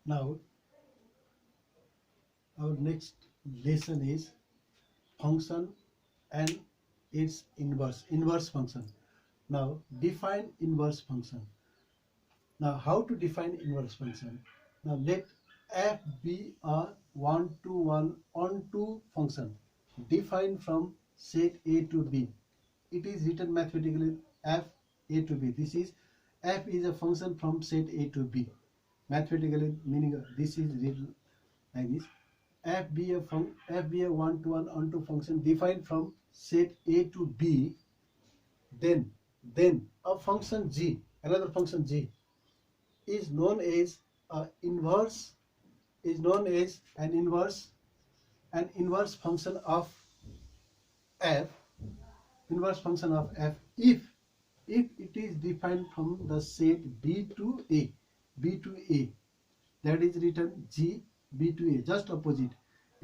Now our next lesson is function and its inverse function. Now define inverse function. Now how to define inverse function? Now let f be a 1-to-1 onto function defined from set A to B. It is written mathematically f A to B. This is f is a function from set A to B. Mathematically meaning this is written like this. F be a 1-to-1 onto function defined from set A to B. Then a function g, another function g, is known as an inverse function of f, if it is defined from the set B to A. That is written g B to A, just opposite.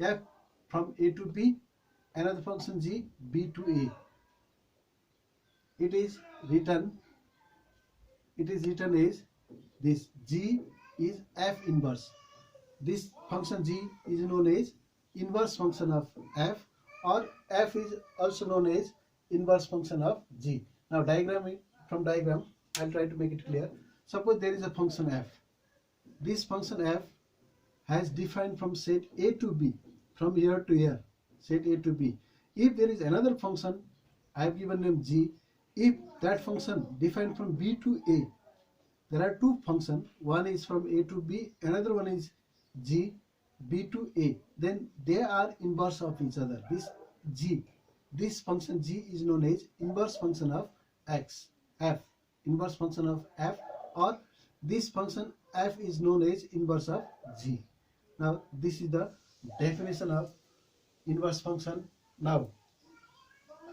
F from A to B, another function g B to A. It is written as this. G is f inverse. This function g is known as inverse function of f, or f is also known as inverse function of g. Now from diagram I'll try to make it clear. Suppose there is a function f. This function f has defined from set A to B, from here to here, set A to B. If there is another function, I have given name g. If that function defined from B to A, there are two functions, one is from A to B, another one is g B to A, then they are inverse of each other. This function g is known as inverse function of f, inverse function of f, or this function f is known as inverse of g. Now this is the definition of inverse function. Now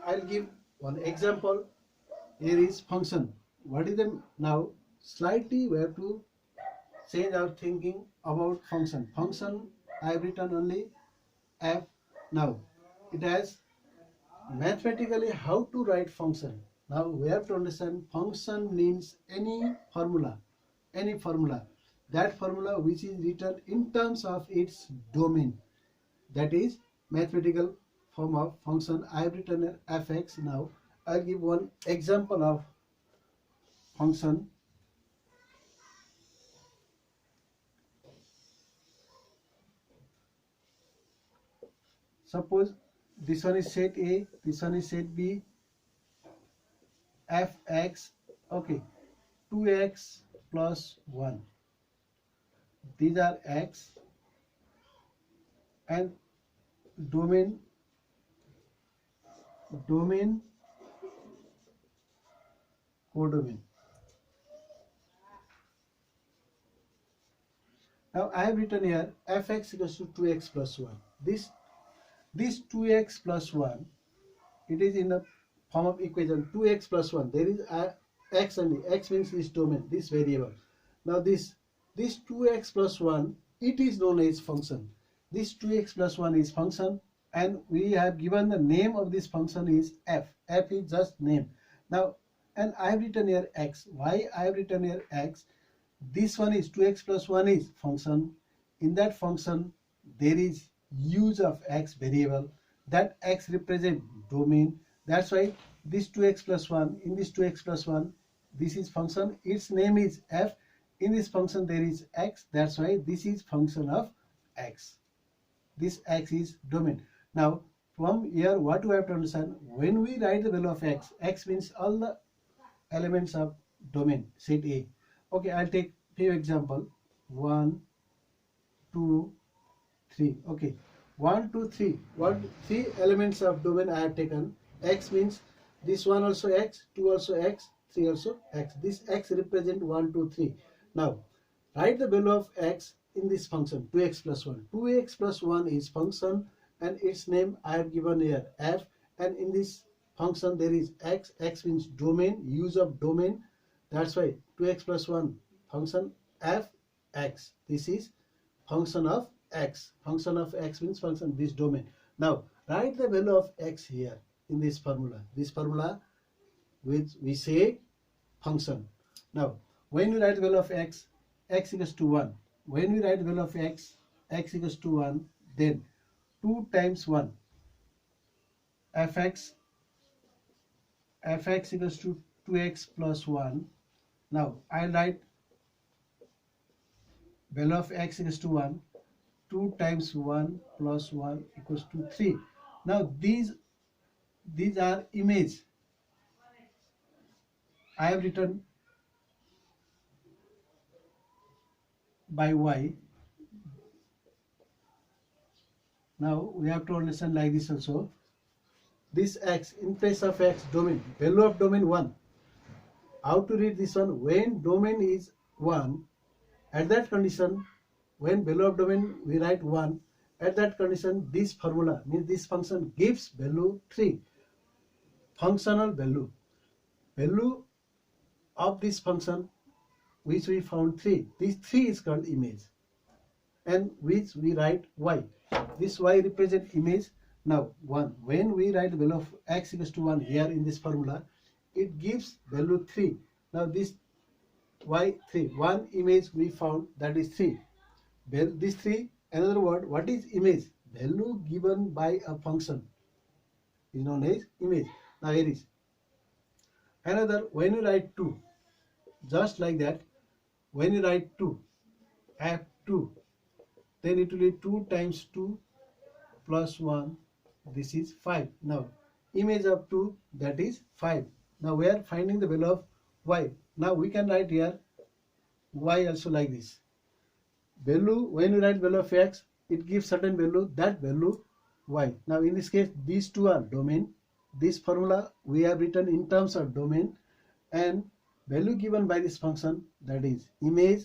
I'll give one example. Here is function. What is the now? Slightly we have to change our thinking about function. Function I have written only f. Now it has mathematically how to write function. Now we have to understand function means any formula. That formula which is written in terms of its domain. That is mathematical form of function. I have written fx. Now I'll give one example of function. Suppose this one is set A, this one is set B. Fx, okay, 2x plus 1. These are x and domain codomain. Now I have written here fx equals to 2x plus 1. This 2x plus 1, it is in the form of equation 2x plus 1. There is a x only. X means this domain, this variable. Now this 2x plus 1, it is known as function. This 2x plus 1 is function, and we have given the name of this function is f. F is just name. Now, and I have written here x. Why I have written here x? This one is 2x plus 1 is function. In that function, there is use of x variable. That x represent domain. That's why this 2x plus 1, in this 2x plus 1, this is function. Its name is f. In this function there is x. That's why this is function of x. This x is domain. Now from here what we have to understand, when we write the value of x, x means all the elements of domain set A. Okay, I'll take few example. 1, 2, 3. Okay, 1, 2, 3. 3 elements of domain I have taken. X means this one also x, 2 also x, 3 also x. This x represent 1, 2, 3. Now write the value of x in this function 2x plus 1. 2x plus 1 is function, and its name I have given here f, and in this function there is x. X means domain, use of domain. That's why 2x plus 1 function f x. This is function of x. Function of x means function, this domain. Now write the value of x here in this formula. This formula which we say function. Now when you write the value of x, x equals to 1. when we write value of x equals to 1, then 2 times 1 fx equals to 2x plus 1. Now I'll write value of x equals to 1, 2 times 1 plus 1 equals to 3. Now these are image. I have written by y. Now we have to understand like this also. This x in place of x domain, value of domain 1. How to read this one? When domain is 1, at that condition, when value of domain we write 1, at that condition this formula means this function gives value 3. Functional value. Value of this function which we found 3. This 3 is called image, and which we write y. This y represent image. Now 1. When we write value of x equals to 1 here in this formula, it gives value 3. Now this y 3. One image we found, that is 3. This 3, another word, what is image? Value given by a function is known as image. Now here is another. When you write 2, just like that, when you write 2, f2, then it will be 2 times 2 plus 1, this is 5. Now image of 2, that is 5. Now we are finding the value of y. Now we can write here y also like this. Value, when you write value of x, it gives certain value, that value y. Now in this case, these two are domain. This formula we have written in terms of domain, and value given by this function, that is image,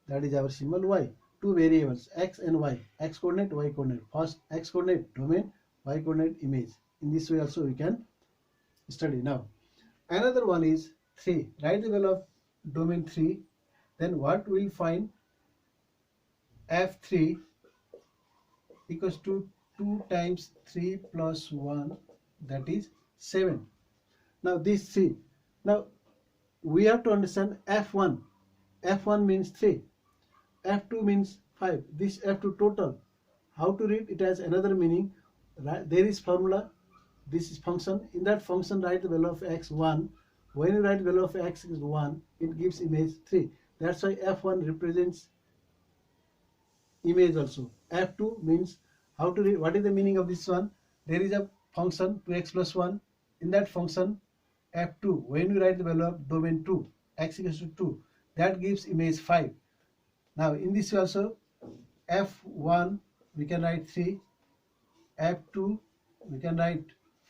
that is our symbol y. Two variables x and y, x coordinate, y coordinate. First x coordinate domain, y coordinate image. In this way also we can study. Now another one is 3. Write the value of domain 3. Then what we will find? f3 equals to 2 times 3 plus 1, that is 7. Now this 3. Now we have to understand f1. f1 means 3. f2 means 5. This f2 total. How to read? It has another meaning. There is formula. This is function. In that function, write the value of x1. When you write value of x is 1, it gives image 3. That's why f1 represents image also. f2 means, how to read? What is the meaning of this one? There is a function 2x plus 1. In that function f2, when you write the value of domain 2, x equals to 2, that gives image 5. Now in this way also, f1 we can write 3, f2 we can write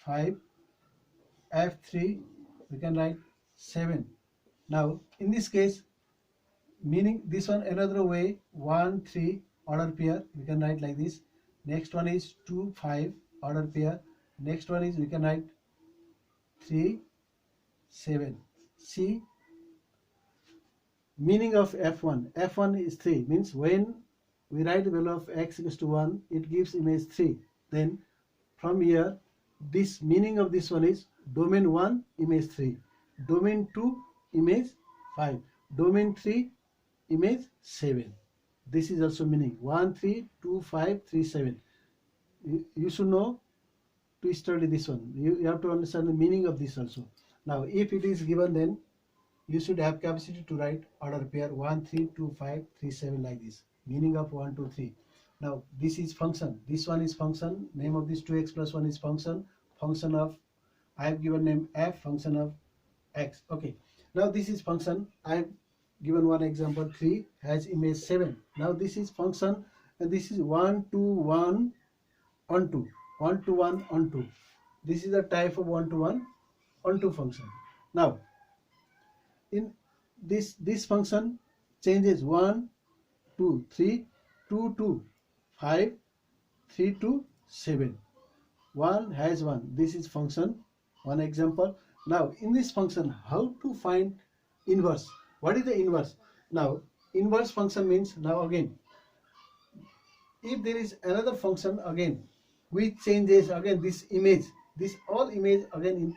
5, f3 we can write 7. Now in this case, meaning this one another way, 1 3 order pair we can write like this. Next one is 2 5 order pair. Next one is we can write 3 7. See, meaning of f1. f1 is 3, means when we write the value of x equals to 1, it gives image 3. Then from here, this meaning of this one is domain 1 image 3, domain 2 image 5, domain 3 image 7. This is also meaning 1 3 2 5 3 7. You should know to study this one. You have to understand the meaning of this also. Now if it is given, then you should have capacity to write order pair 1 3 2 5 3 7 like this. Meaning of 1 2 3. Now this is function. This one is function. Name of this 2x plus 1 is function. Function of, I have given name f, function of x. Okay. Now this is function. I have given one example. 3 has image 7. Now this is function, and this is 1 2 1 on 2. 1 to 1 on 2. This is the type of 1 to 1 on 2 function. Now in this function changes 1 2 3 2 2 5 3 to 7. 1 has 1. This is function. One example. Now in this function, how to find inverse? What is the inverse? Now inverse function means, now again, if there is another function again which changes again this image, this all image again in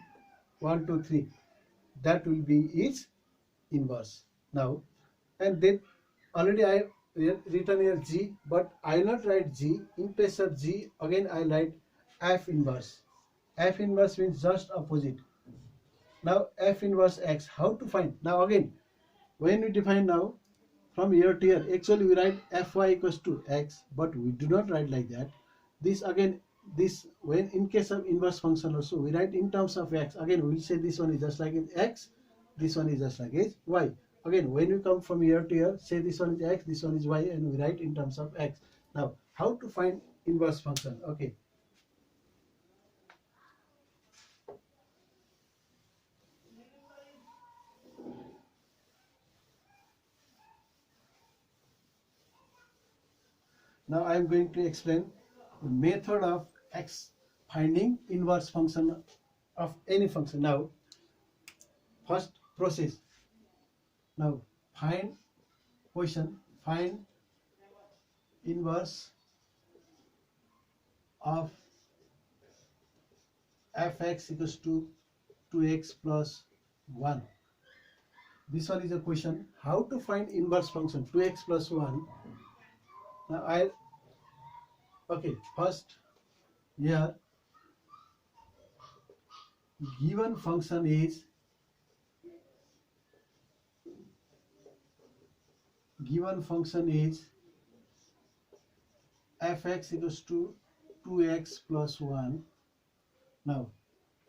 1 2 3, that will be its inverse. Now, and then already I written here G, but I will not write G. In place of G, again I write F inverse. F inverse means just opposite. Now F inverse X, how to find? Now again, when we define now, from here to here, actually we write Fy equals to X, but we do not write like that. This again, this when in case of inverse function also, we write in terms of X. Again, we will say this one is just like its X, this one is just like its Y. Again, when you come from here to here, say this one is X, this one is Y, and we write in terms of X. Now, how to find inverse function? Okay. Now I am going to explain the method of finding inverse function of any function. Now, first process. Now find inverse of fx equals to 2x plus 1. This one is a question. How to find inverse function 2x plus 1? Now first here given function is fx equals to 2x plus 1. Now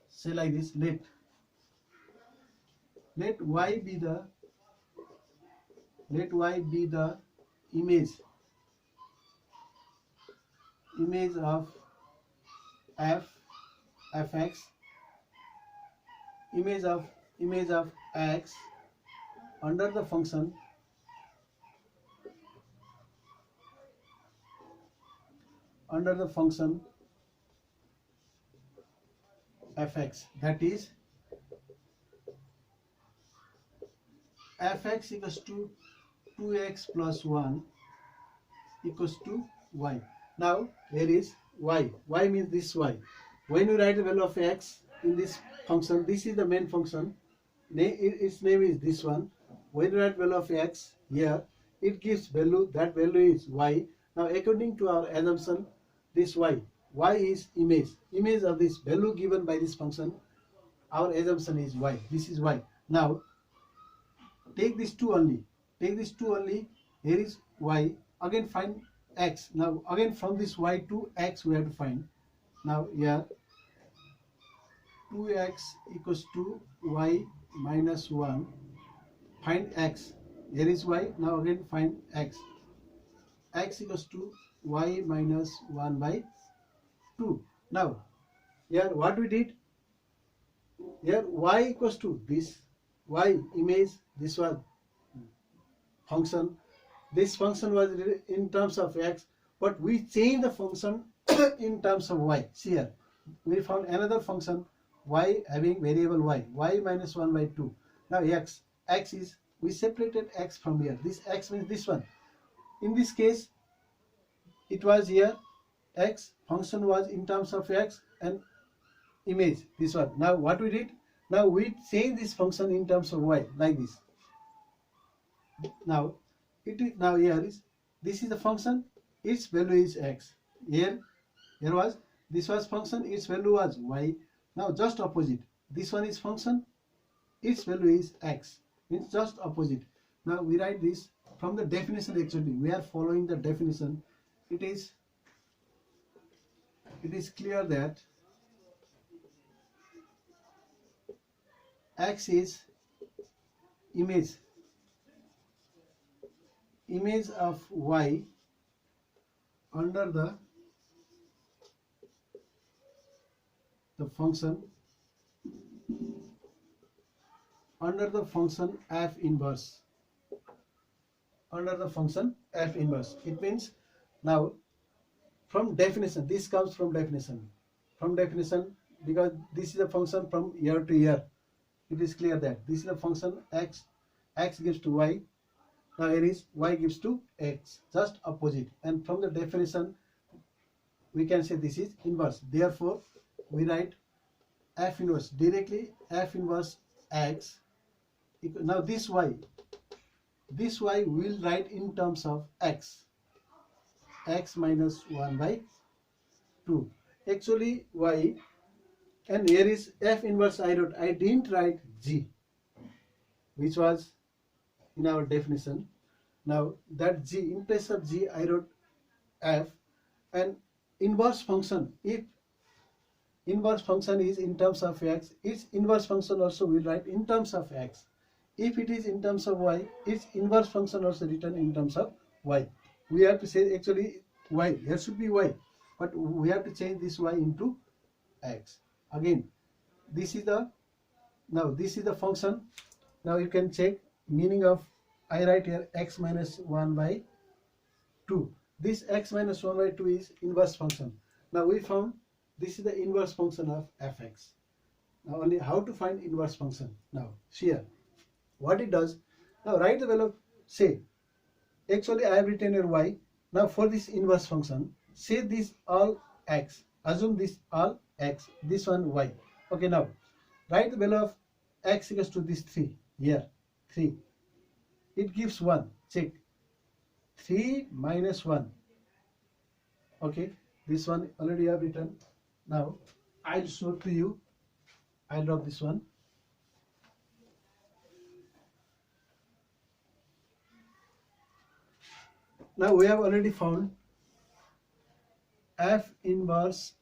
say like this, let y be the image of fx, image of x under the function fx, that is fx equals to 2x plus 1 equals to y. Now here is y. Y means this y. When you write the value of x in this function, this is the main function. Its name is this one. When you write value of x here, it gives value. That value is y. Now according to our assumption, this y is image of this value given by this function. Our assumption is y. This is y. Now take these two only. Here is y. Again find x. Now again from this y to x we have to find. Now here 2x equals to y minus 1. Find x. Here is y. Now again find x. X equals to y minus 1 by 2. Now here what we did? Here y equals to this y image, this was function. This function was in terms of x, but we changed the function in terms of y. See here, we found another function y having variable y minus 1 by 2. Now x is, we separated x from here. This x means this one. In this case, it was here x, function was in terms of x, and image this one. Now what we did? Now we change this function in terms of y like this. Now it is, now here is, this is the function, its value is x. Here was, this was function, its value was y. Now just opposite, this one is function, its value is x, means just opposite. Now we write this from the definition. Actually we are following the definition. It is clear that x is image of y under the function f inverse. It means, now from definition, this comes from definition, because this is a function from year to year. It is clear that this is a function x gives to y. Now here is y gives to x, just opposite, and from the definition we can say this is inverse. Therefore we write f inverse directly, f inverse x. Now this y this y we will write in terms of x minus 1 by 2. Actually y, and here is f inverse I wrote. I didn't write g, which was in our definition. Now that g, in place of g I wrote f, and inverse function, if inverse function is in terms of x, its inverse function also will write in terms of x. If it is in terms of y, its inverse function also written in terms of y. We have to say actually y, here should be y, but we have to change this y into x. Again, this is the, now this is the function. Now you can check meaning of, I write here x minus 1 by 2. This x minus 1 by 2 is inverse function. Now we found this is the inverse function of fx. Now only how to find inverse function. Now here what it does, now write the value of, say actually I have written here y. Now for this inverse function, say this all x, assume this all x, this one y. Okay, now write the value of x equals to this 3 here, 3. It gives 1. Check 3 minus 1. Okay, this one already I have written. Now I'll show to you. I'll drop this one. Now we have already found f inverse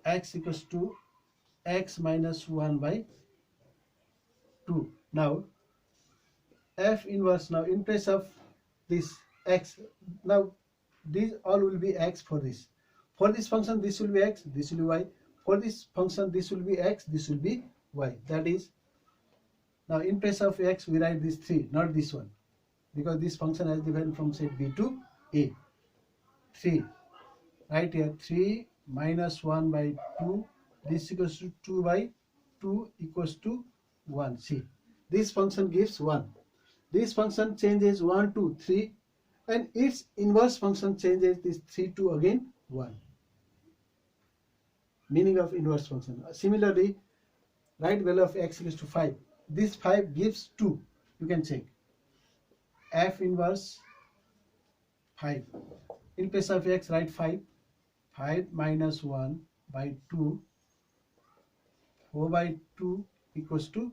x equals to x minus 1 by 2. Now f inverse, now in place of this x, now these all will be x for this. For this function this will be x, this will be y. For this function this will be x, this will be y. That is, now in place of x we write this 3, not this one, because this function has defined from set b to a. 3, right here 3 minus 1 by 2, this equals to 2 by 2 equals to 1. See, this function gives 1. This function changes 1 to 3, and its inverse function changes this 3 to again 1. Meaning of inverse function. Similarly, write value of x equals to 5. This 5 gives 2. You can check. F inverse 5. In place of x, write 5. 5 minus 1 by 2. 4 by 2 equals to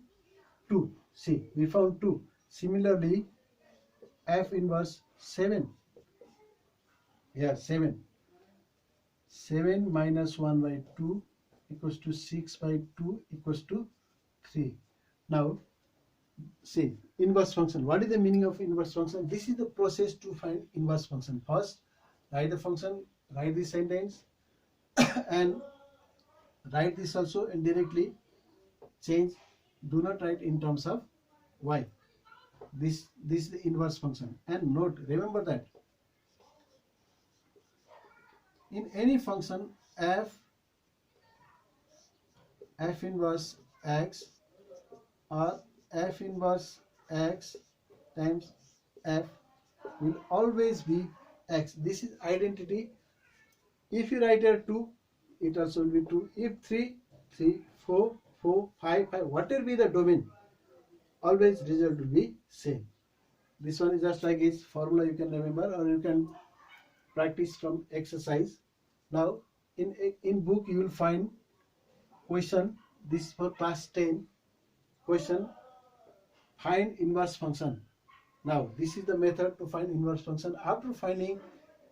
2. See, we found 2. Similarly, F inverse 7. Yeah, 7. 7 minus 1 by 2 equals to 6 by 2 equals to 3. Now, see, inverse function. What is the meaning of inverse function? This is the process to find inverse function. First, write the function, write this sentence, and write this also, and directly change. Do not write in terms of y. This is the inverse function. And note, remember that in any function f inverse x or f inverse x times f will always be x. This is identity. If you write here 2, it also will be 2. If 3, 3, 4, 4, 5, 5, whatever be the domain, always result will be same. This one is just like its formula, you can remember, or you can practice from exercise. Now in book you will find question, this is for class 10, question, find inverse function. Now this is the method to find inverse function. After finding,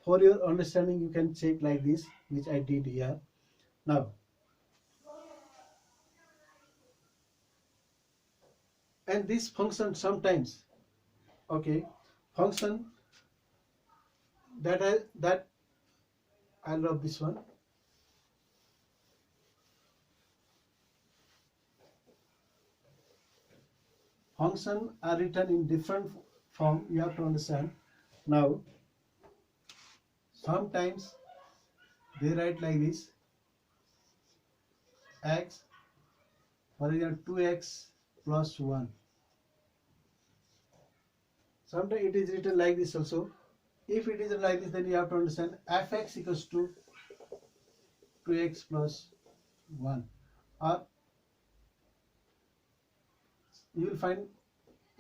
for your understanding, you can check like this, which I did here. Now and this function sometimes, okay, function that I love this one. Function are written in different form, you have to understand. Now sometimes they write like this, x, for example 2x plus 1. Sometimes it is written like this also. If it is like this, then you have to understand fx equals to 2x plus 1. Or you will find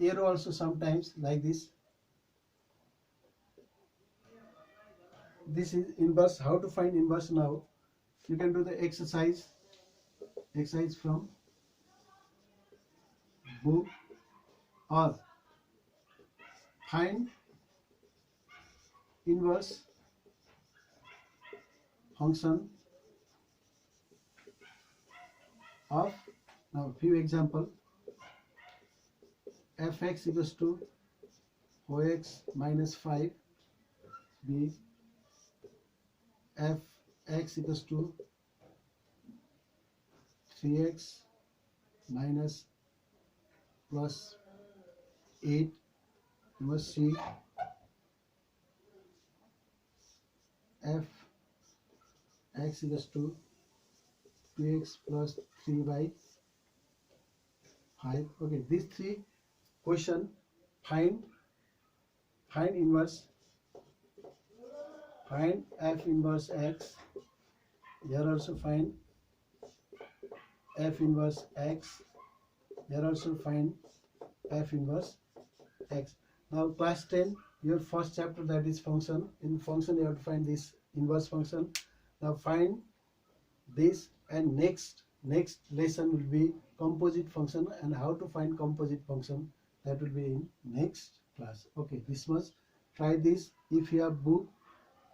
arrow also sometimes like this. This is inverse. How to find inverse now? You can do the exercise from book, or find inverse function of, now few example, fx equals to 4x minus 5, b fx equals to 3x minus plus 8, you must see f x equals to 2x plus 3 by 5. Okay, these three question, find inverse, find f inverse x. Here also find f inverse x. Here also find f inverse x. Now class 10, your first chapter, that is function. In function you have to find this inverse function. Now find this, and next lesson will be composite function, and how to find composite function, that will be in next class. Okay, this much. Try this. If you have book,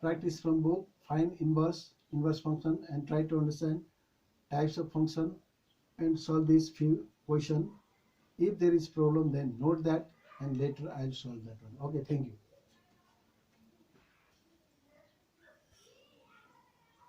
practice from book, find inverse function, and try to understand types of function and solve these few question. If there is problem, then note that, and later I will solve that one. Okay, thank you.